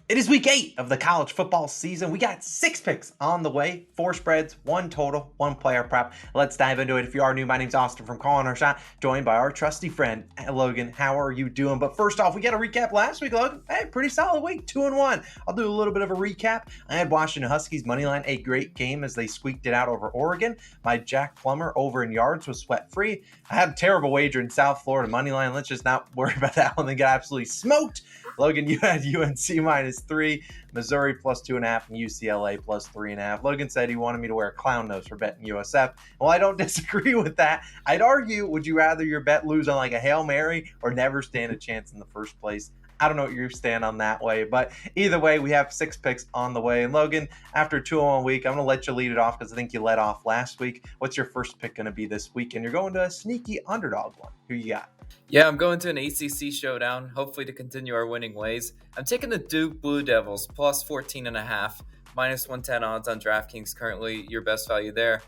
It is week 8 of the college football season. We got 6 picks on the way, 4 spreads, 1 total, 1 player prop. Let's dive into it. If you are new, my name's Austin from Calling Our Shot, joined by our trusty friend, Logan. How are you doing? But first off, we got to recap last week, Logan. Hey, pretty solid week, 2-1. I'll do a little bit of a recap. I had Washington Huskies moneyline, a great game as they squeaked it out over Oregon. My Jack Plummer over in yards was sweat-free. I had a terrible wager in South Florida moneyline. Let's just not worry about that one. They got absolutely smoked. Logan, you had UNC -3, Missouri +2.5, and UCLA +3.5. Logan said he wanted me to wear a clown nose for betting USF. Well, I don't disagree with that. I'd argue, would you rather your bet lose on like a Hail Mary or never stand a chance in the first place? I don't know what you stand on that way, but either way, we have 6 picks on the way. And Logan, after a 2-1 week, I'm going to let you lead it off because I think you led off last week. What's your first pick going to be this week? And you're going to a sneaky underdog one. Who you got? Yeah, I'm going to an ACC showdown, hopefully to continue our winning ways. I'm taking the Duke Blue Devils, plus 14.5, -110 odds on DraftKings currently, your best value there.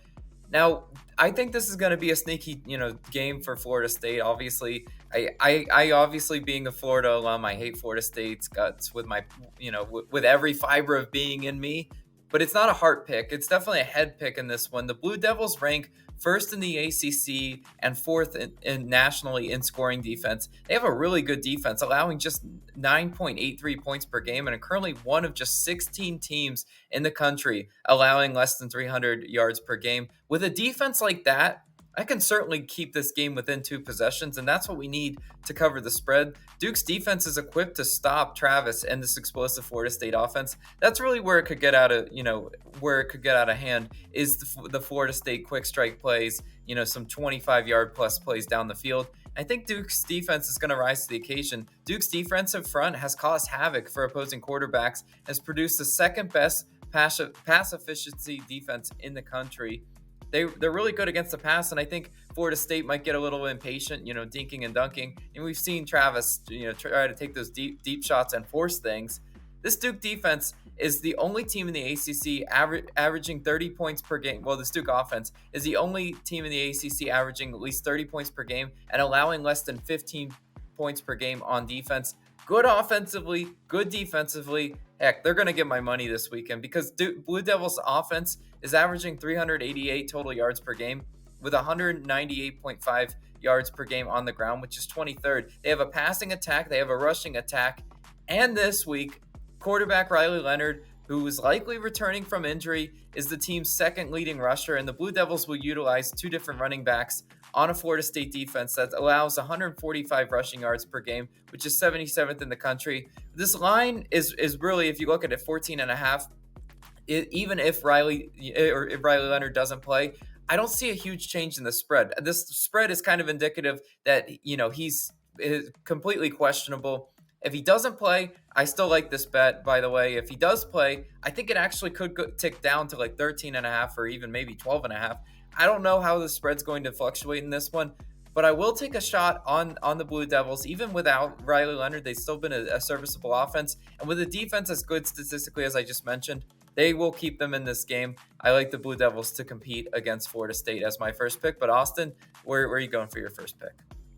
Now, I think this is going to be a sneaky, game for Florida State. Obviously, I obviously being a Florida alum, I hate Florida State's guts with my, with every fiber of being in me. But it's not a heart pick. It's definitely a head pick in this one. The Blue Devils rank first in the ACC and fourth in nationally in scoring defense. They have a really good defense, allowing just 9.83 points per game, and are currently one of just 16 teams in the country allowing less than 300 yards per game. With a defense like that, I can certainly keep this game within 2 possessions, and that's what we need to cover the spread. Duke's defense is equipped to stop Travis and this explosive Florida State offense. That's really where it could get out of, hand is the Florida State quick strike plays, some 25-yard plus plays down the field. I think Duke's defense is going to rise to the occasion. Duke's defensive front has caused havoc for opposing quarterbacks, has produced the second best pass efficiency defense in the country. They're really good against the pass, and I think Florida State might get a little impatient, dinking and dunking. And we've seen Travis, try to take those deep shots and force things. This Duke defense is the only team in the ACC averaging 30 points per game. Well, this Duke offense is the only team in the ACC averaging at least 30 points per game and allowing less than 15 points per game on defense. Good offensively, good defensively. Heck, they're going to get my money this weekend because Blue Devils offense is averaging 388 total yards per game with 198.5 yards per game on the ground, which is 23rd. They have a passing attack, they have a rushing attack, and this week, quarterback Riley Leonard, who is likely returning from injury, is the team's second leading rusher, and the Blue Devils will utilize 2 different running backs on a Florida State defense that allows 145 rushing yards per game, which is 77th in the country. This line is really, if you look at it, 14.5. Even if Riley Leonard doesn't play, I don't see a huge change in the spread. This spread is kind of indicative that he's completely questionable. If he doesn't play, I still like this bet, by the way. If he does play, I think it actually could tick down to like 13.5 or even maybe 12.5. I don't know how the spread's going to fluctuate in this one, but I will take a shot on the Blue Devils. Even without Riley Leonard, they've still been a serviceable offense. And with a defense as good statistically as I just mentioned, they will keep them in this game. I like the Blue Devils to compete against Florida State as my first pick. But Austin, where are you going for your first pick?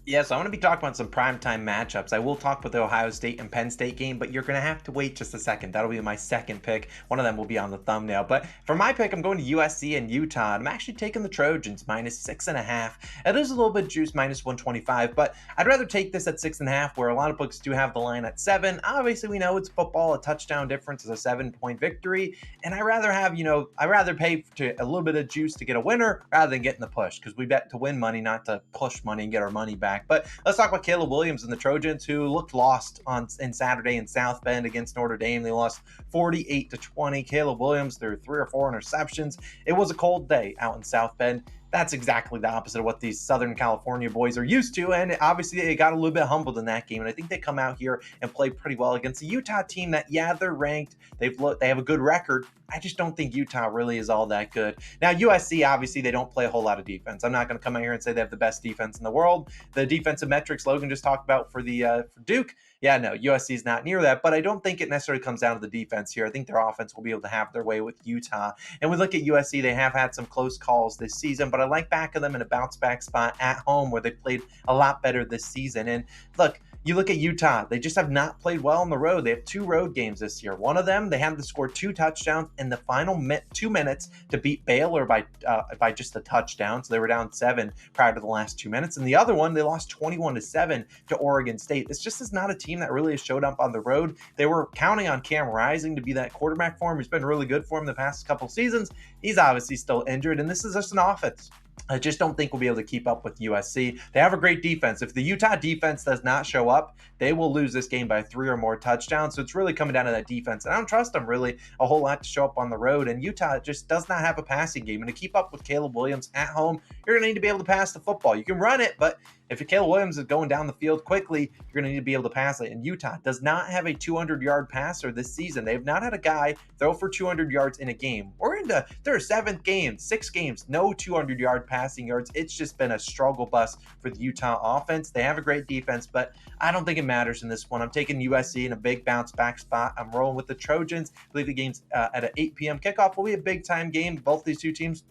Yeah, so I'm going to be talking about some primetime matchups. I will talk about the Ohio State and Penn State game, but you're going to have to wait just a second. That'll be my second pick. One of them will be on the thumbnail. But for my pick, I'm going to USC and Utah. I'm actually taking the Trojans -6.5. It is a little bit juice, -125, but I'd rather take this at 6.5, where a lot of books do have the line at 7. Obviously, we know it's football. A touchdown difference is a 7-point victory. And I'd rather have, I'd rather pay to a little bit of juice to get a winner rather than getting the push, because we bet to win money, not to push money and get our money back. But let's talk about Caleb Williams and the Trojans, who looked lost in Saturday in South Bend against Notre Dame. They lost 48-20. Caleb Williams threw 3 or 4 interceptions. It was a cold day out in South Bend. That's exactly the opposite of what these Southern California boys are used to, and obviously they got a little bit humbled in that game, and I think they come out here and play pretty well against a Utah team that, yeah, they're ranked, they have a good record. I just don't think Utah really is all that good. Now, USC, obviously, they don't play a whole lot of defense. I'm not going to come out here and say they have the best defense in the world. The defensive metrics Logan just talked about for Duke, yeah, no, USC is not near that, but I don't think it necessarily comes down to the defense here. I think their offense will be able to have their way with Utah. And we look at USC, they have had some close calls this season, but I like backing them in a bounce back spot at home where they played a lot better this season. And look, you look at Utah, they just have not played well on the road. They have 2 road games this year. One of them, they had to score 2 touchdowns in the final 2 minutes to beat Baylor by just a touchdown. So they were down 7 prior to the last 2 minutes. And the other one, they lost 21-7 to Oregon State. This just is not a team that really has showed up on the road. They were counting on Cam Rising to be that quarterback for him. He's been really good for him the past couple seasons. He's obviously still injured, and this is just an offense I just don't think we'll be able to keep up with USC. They have a great defense. If the Utah defense does not show up, they will lose this game by 3 or more touchdowns. So it's really coming down to that defense. And I don't trust them really a whole lot to show up on the road. And Utah just does not have a passing game. And to keep up with Caleb Williams at home, you're going to need to be able to pass the football. You can run it, but if Caleb Williams is going down the field quickly, you're going to need to be able to pass it. And Utah does not have a 200-yard passer this season. They have not had a guy throw for 200 yards in a game. We're into their 7th game, 6 games, no 200-yard passing yards. It's just been a struggle bus for the Utah offense. They have a great defense, but I don't think it matters in this one. I'm taking USC in a big bounce back spot. I'm rolling with the Trojans. I believe the game's at an 8 p.m. kickoff. Will be a big time game. Both these two teams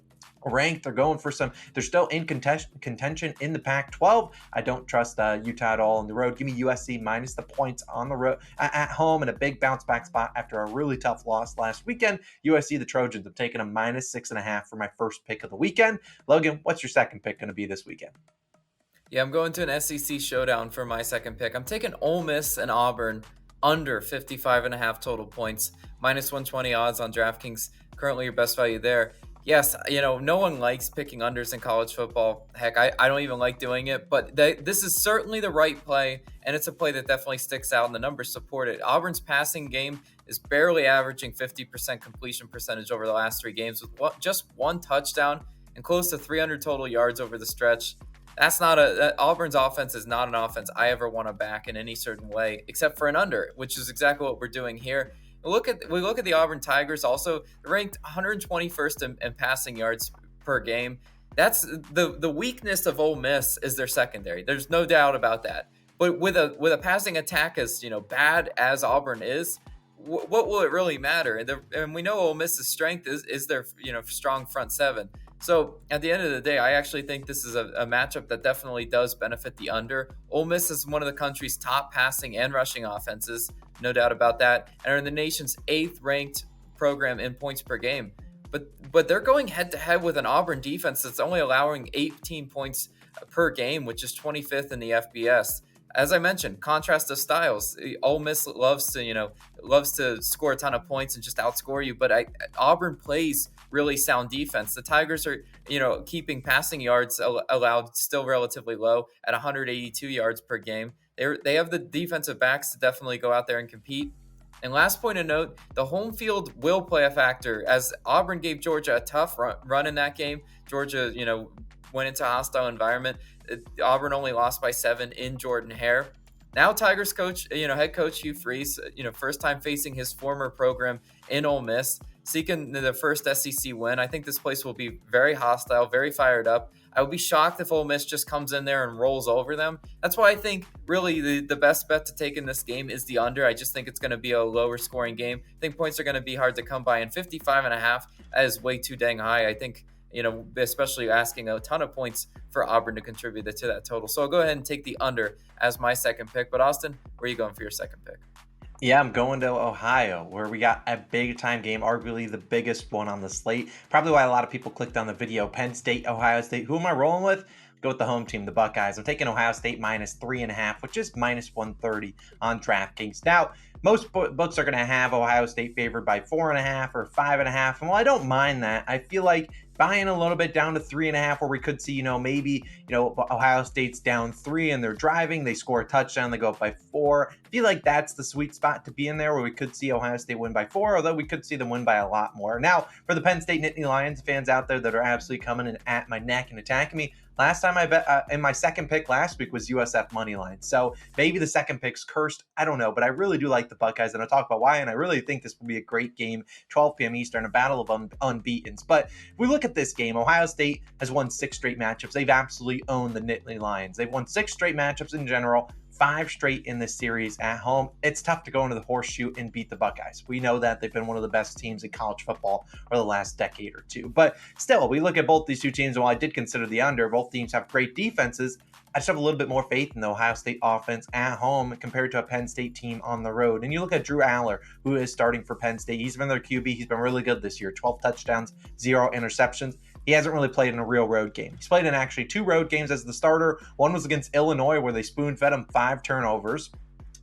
ranked. They're going for some. They're still in contention in the Pac-12. I don't trust Utah at all on the road. Give me USC minus the points on the road at home in a big bounce back spot after a really tough loss last weekend. USC, the Trojans, I'm taking a minus 6.5 for my first pick of the weekend. Logan, what's your second pick going to be this weekend? Yeah, I'm going to an SEC showdown for my second pick. I'm taking Ole Miss and Auburn under 55.5 total points, minus 120 odds on DraftKings. Currently your best value there. Yes, no one likes picking unders in college football. Heck, I don't even like doing it, but this is certainly the right play, and it's a play that definitely sticks out, and the numbers support it. Auburn's passing game is barely averaging 50% completion percentage over the last 3 games with just 1 touchdown and close to 300 total yards over the stretch. Auburn's offense is not an offense I ever want to back in any certain way, except for an under, which is exactly what we're doing here. We look at the Auburn Tigers. Also, they're ranked 121st in passing yards per game. That's the weakness of Ole Miss is their secondary. There's no doubt about that. But with a passing attack as bad as Auburn is, what will it really matter? And we know Ole Miss's strength is their strong front 7. So at the end of the day, I actually think this is a matchup that definitely does benefit the under. Ole Miss is one of the country's top passing and rushing offenses, no doubt about that, and are the nation's 8th ranked program in points per game. But they're going head to head with an Auburn defense that's only allowing 18 points per game, which is 25th in the FBS. As I mentioned, contrast of styles. Ole Miss loves to score a ton of points and just outscore you, but Auburn plays really sound defense. The Tigers are, keeping passing yards allowed still relatively low at 182 yards per game. They have the defensive backs to definitely go out there and compete. And last point of note, the home field will play a factor, as Auburn gave Georgia a tough run in that game. Georgia, went into a hostile environment. Auburn only lost by 7 in Jordan-Hare. Now Tigers coach, head coach Hugh Freeze, first time facing his former program in Ole Miss, seeking the first SEC win. I think this place will be very hostile, very fired up. I would be shocked if Ole Miss just comes in there and rolls over them. That's why I think really the best bet to take in this game is the under. I just think it's going to be a lower scoring game. I think points are going to be hard to come by, and 55.5 is way too dang high. I think, especially asking a ton of points for Auburn to contribute to that total. So I'll go ahead and take the under as my second pick. But Austin, where are you going for your second pick? Yeah, I'm going to Ohio, where we got a big-time game, arguably the biggest one on the slate. Probably why a lot of people clicked on the video. Penn State, Ohio State. Who am I rolling with? Go with the home team, the Buckeyes. I'm taking Ohio State minus 3.5, which is minus 130 on DraftKings. Now, most books are going to have Ohio State favored by 4.5 or 5.5. And while I don't mind that, I feel like buying a little bit down to 3.5, where we could see, maybe, Ohio State's down 3 and they're driving, they score a touchdown, they go up by 4. I feel like that's the sweet spot to be in there, where we could see Ohio State win by 4, although we could see them win by a lot more. Now, for the Penn State Nittany Lions fans out there that are absolutely coming in at my neck and attacking me, last time I bet in my second pick last week was USF money line. So maybe the second pick's cursed. I don't know, but I really do like the Buckeyes, and I'll talk about why. And I really think this will be a great game, 12 p.m. Eastern, a battle of unbeatens. But if we look at this game, Ohio State has won 6 straight matchups. They've absolutely owned the Nittany Lions. They've won 6 straight matchups in general, 5 straight in this series at home. It's tough to go into the horseshoe and beat the Buckeyes. We know that they've been one of the best teams in college football for the last decade or two. But still, we look at both these two teams, and while I did consider the under, both teams have great defenses. I just have a little bit more faith in the Ohio State offense at home compared to a Penn State team on the road. And you look at Drew Aller, who is starting for Penn State. He's been their QB. He's been really good this year. 12 touchdowns, 0 interceptions. He hasn't really played in a real road game. He's played in actually 2 road games as the starter. One was against Illinois, where they spoon-fed him 5 turnovers.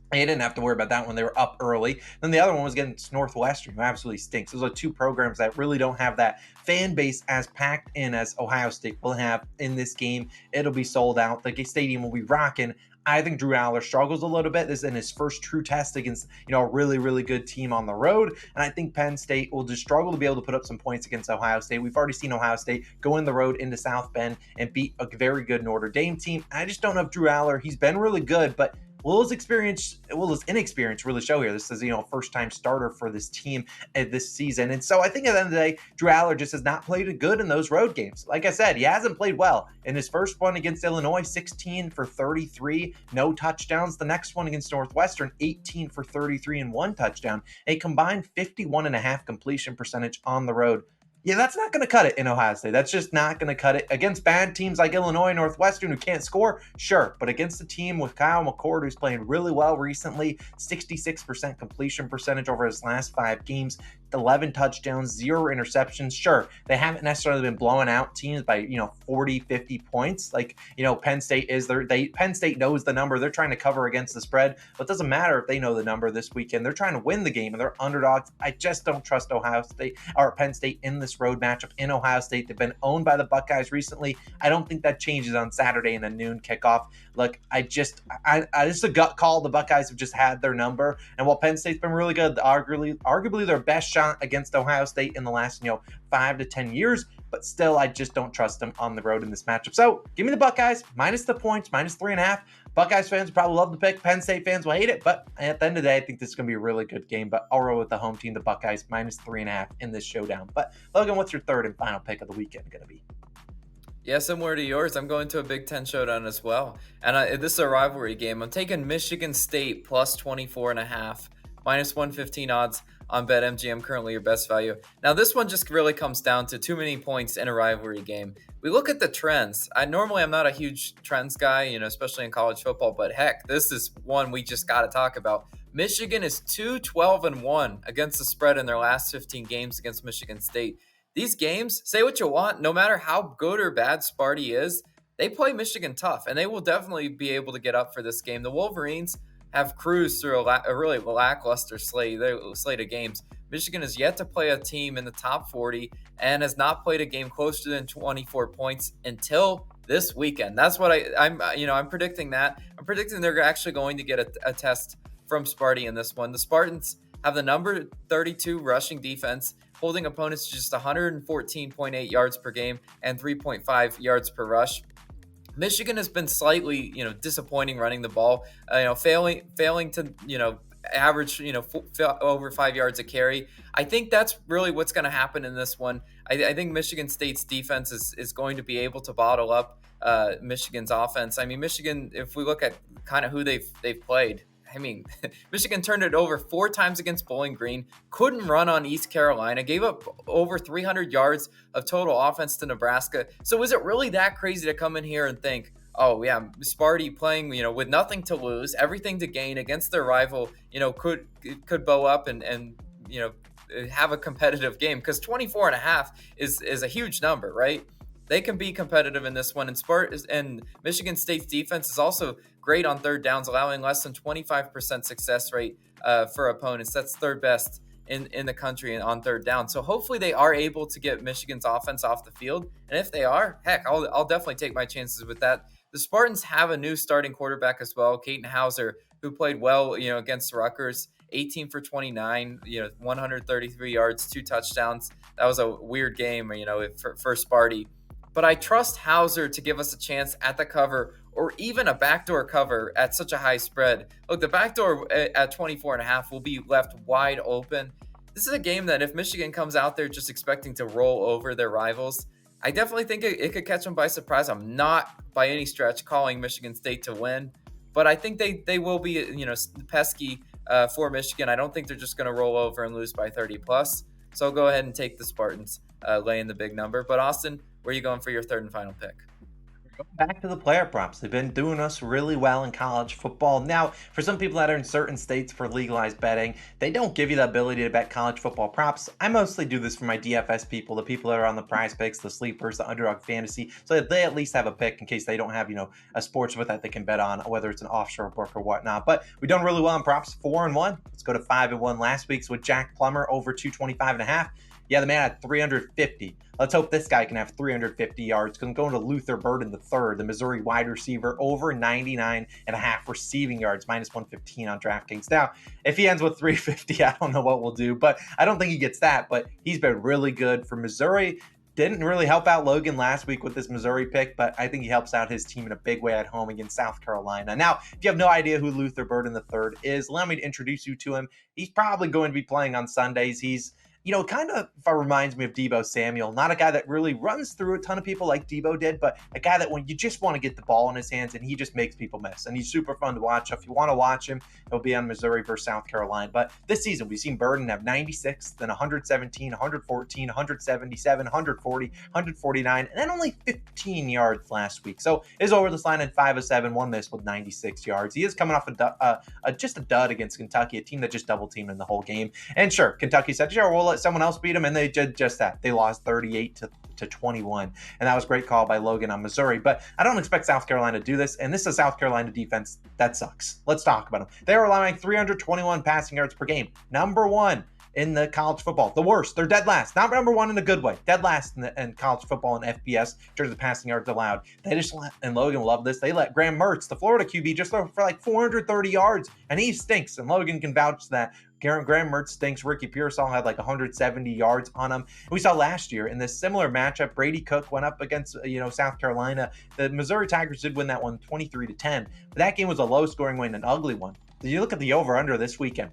They didn't have to worry about that when they were up early. Then the other one was against Northwestern, who absolutely stinks. Those are 2 programs that really don't have that fan base as packed in as Ohio State will have in this game. It'll be sold out. The stadium will be rocking. I think Drew Aller struggles a little bit. This is in his first true test against, a really, really good team on the road. And I think Penn State will just struggle to be able to put up some points against Ohio State. We've already seen Ohio State go in the road into South Bend and beat a very good Notre Dame team. I just don't know if Drew Aller, he's been really good, but will his inexperience really show here? This is, first-time starter for this team this season. And so I think at the end of the day, Drew Aller just has not played good in those road games. Like I said, he hasn't played well. In his first one against Illinois, 16 for 33, no touchdowns. The next one against Northwestern, 18 for 33 and 1 touchdown. A combined 51.5 completion percentage on the road. Yeah, that's not going to cut it in Ohio State. That's just not going to cut it. Against bad teams like Illinois, Northwestern, who can't score, sure. But against a team with Kyle McCord, who's playing really well recently, 66% completion percentage over his last 5 games, 11 touchdowns, 0 interceptions. Sure, they haven't necessarily been blowing out teams by 40, 50 points. Like Penn State is Penn State knows the number. They're trying to cover against the spread, but it doesn't matter if they know the number this weekend. They're trying to win the game, and they're underdogs. I just don't trust Ohio State or Penn State in this road matchup in Ohio State. They've been owned by the Buckeyes recently. I don't think that changes on Saturday in a noon kickoff. Look, I just a gut call. The Buckeyes have just had their number, and while Penn State's been really good, arguably their best shot against Ohio State in the last 5 to 10 years, but still I just don't trust them on the road in this matchup. So give me the Buckeyes minus the points, minus 3.5. Buckeyes fans probably love the pick. Penn State fans will hate it, but at the end of the day, I think this is going to be a really good game. But I'll roll with the home team, the Buckeyes, minus 3.5 in this showdown. But Logan, what's your third and final pick of the weekend going to be? Yeah, similar to yours, I'm going to a Big Ten showdown as well. And this is a rivalry game. I'm taking Michigan State plus 24.5, minus 115 odds on BetMGM, currently your best value. Now, this one just really comes down to too many points in a rivalry game. We look at the trends. I'm not a huge trends guy, especially in college football, but heck, this is one we just got to talk about. Michigan is 2-12-1 against the spread in their last 15 games against Michigan State. These games, say what you want, no matter how good or bad Sparty is, they play Michigan tough, and they will definitely be able to get up for this game. The Wolverines have cruised through a really lackluster slate of games. Michigan has yet to play a team in the top 40 and has not played a game closer than 24 points until this weekend. That's what I'm predicting that. I'm predicting they're actually going to get a test from Sparty in this one. The Spartans have the number 32 rushing defense, holding opponents to just 114.8 yards per game and 3.5 yards per rush. Michigan has been slightly, disappointing running the ball, failing to, average, over 5 yards a carry. I think that's really what's going to happen in this one. I think Michigan State's defense is going to be able to bottle up Michigan's offense. I mean, Michigan, if we look at kind of who they've played, Michigan turned it over 4 times against Bowling Green, couldn't run on East Carolina, gave up over 300 yards of total offense to Nebraska. So is it really that crazy to come in here and think, oh yeah, Sparty playing, with nothing to lose, everything to gain against their rival, could bow up and have a competitive game? Because 24.5 is a huge number, right? They can be competitive in this one. And Michigan State's defense is also great on third downs, allowing less than 25% success rate for opponents. That's third best in the country on third down. So hopefully they are able to get Michigan's offense off the field. And if they are, heck, I'll definitely take my chances with that. The Spartans have a new starting quarterback as well, Caden Hauser, who played well, against Rutgers. 18 for 29, 133 yards, 2 touchdowns. That was a weird game, for Sparty. But I trust Hauser to give us a chance at the cover or even a backdoor cover at such a high spread. Look, the backdoor at 24.5 will be left wide open. This is a game that if Michigan comes out there just expecting to roll over their rivals, I definitely think it could catch them by surprise. I'm not by any stretch calling Michigan State to win, But I think they will be, pesky for Michigan. I don't think they're just going to roll over and lose by 30 plus. So I'll go ahead and take the Spartans, laying the big number. But Austin, where are you going for your third and final pick? Back to the player props. They've been doing us really well in college football. Now, for some people that are in certain states for legalized betting, they don't give you the ability to bet college football props. I mostly do this for my DFS people, the people that are on the PrizePicks, the sleepers, the Underdog fantasy, so that they at least have a pick in case they don't have, a sports book that they can bet on, whether it's an offshore book or whatnot. But we've done really well on props, 4-1. Let's go to 5-1 last week's with Jack Plummer over 225.5. Yeah, the man had 350. Let's hope this guy can have 350 yards. Because I'm going to Luther Burden III, the Missouri wide receiver, over 99.5 receiving yards, minus 115 on DraftKings. Now, if he ends with 350, I don't know what we'll do, but I don't think he gets that. But he's been really good for Missouri. Didn't really help out Logan last week with this Missouri pick, but I think he helps out his team in a big way at home against South Carolina. Now, if you have no idea who Luther Burden III is, allow me to introduce you to him. He's probably going to be playing on Sundays. He's kind of reminds me of Deebo Samuel. Not a guy that really runs through a ton of people like Deebo did, but a guy that when you just want to get the ball in his hands and he just makes people miss. And he's super fun to watch. If you want to watch him, he'll be on Missouri versus South Carolina. But this season, we've seen Burden have 96, then 117, 114, 177, 140, 149, and then only 15 yards last week. So is over this line at 5 of 7, one miss with 96 yards. He is coming off just a dud against Kentucky, a team that just double teamed in the whole game. And sure, Kentucky said, sure, we'll let someone else beat them, and they did just that. They lost 38 to 21, and that was a great call by Logan on Missouri. But I don't expect South Carolina to do this, and this is a South Carolina defense that sucks. Let's talk about them. They are allowing 321 passing yards per game, number one in the college football. The worst. They're dead last. Not number one in a good way. Dead last in college football and FBS in terms of passing yards allowed. They just let, and Logan loved this, they let Graham Mertz, the Florida QB, just throw for like 430 yards, and he stinks, and Logan can vouch to that. Graham Mertz stinks. Ricky Pearsall had like 170 yards on him. We saw last year in this similar matchup, Brady Cook went up against South Carolina. The Missouri Tigers did win that one 23-10, but that game was a low-scoring win, an ugly one. You look at the over-under this weekend.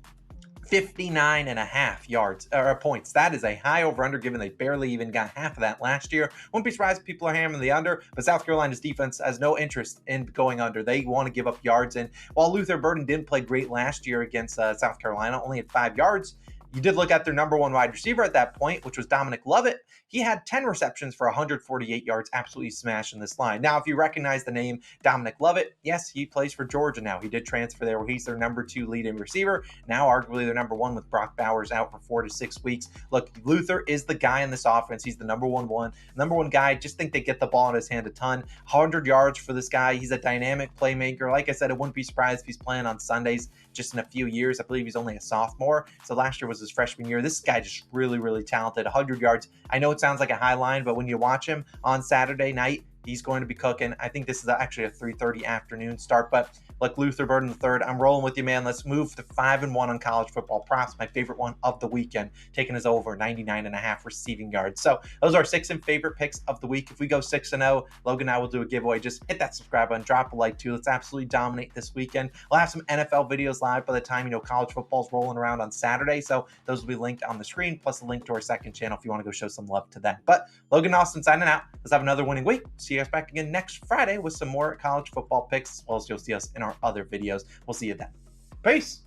59.5 yards or points. That is a high over-under, given they barely even got half of that last year. Wouldn't be surprised if people are hammering the under, but South Carolina's defense has no interest in going under. They want to give up yards. And while Luther Burden didn't play great last year against South Carolina, only at 5 yards, you did look at their number one wide receiver at that point, which was Dominic Lovett. He had 10 receptions for 148 yards, absolutely smashing this line. Now, if you recognize the name Dominic Lovett, yes, he plays for Georgia now. He did transfer there where he's their number 2 leading receiver. Now, arguably their number 1 with Brock Bowers out for 4 to 6 weeks. Look, Luther is the guy in this offense. He's the number one guy. I just think they get the ball in his hand a ton. 100 yards for this guy. He's a dynamic playmaker. Like I said, I wouldn't be surprised if he's playing on Sundays just in a few years. I believe he's only a sophomore. So last year was his freshman year. This guy just really, really talented. 100 yards. I know it sounds like a high line, but when you watch him on Saturday night, he's going to be cooking. I think this is actually a 3:30 afternoon start, but like Luther Burden III, I'm rolling with you, man. Let's move to 5-1 on college football props. My favorite one of the weekend, taking us over 99.5 receiving yards. So those are 6 and favorite picks of the week. If we go 6-0, Logan and I will do a giveaway. Just hit that subscribe button, drop a like too. Let's absolutely dominate this weekend. We'll have some NFL videos live by the time college football's rolling around on Saturday. So those will be linked on the screen, plus a link to our second channel if you want to go show some love to that. But Logan Austin signing out. Let's have another winning week. See you guys back again next Friday with some more college football picks, as well as you'll see us in our other videos. We'll see you then. Peace.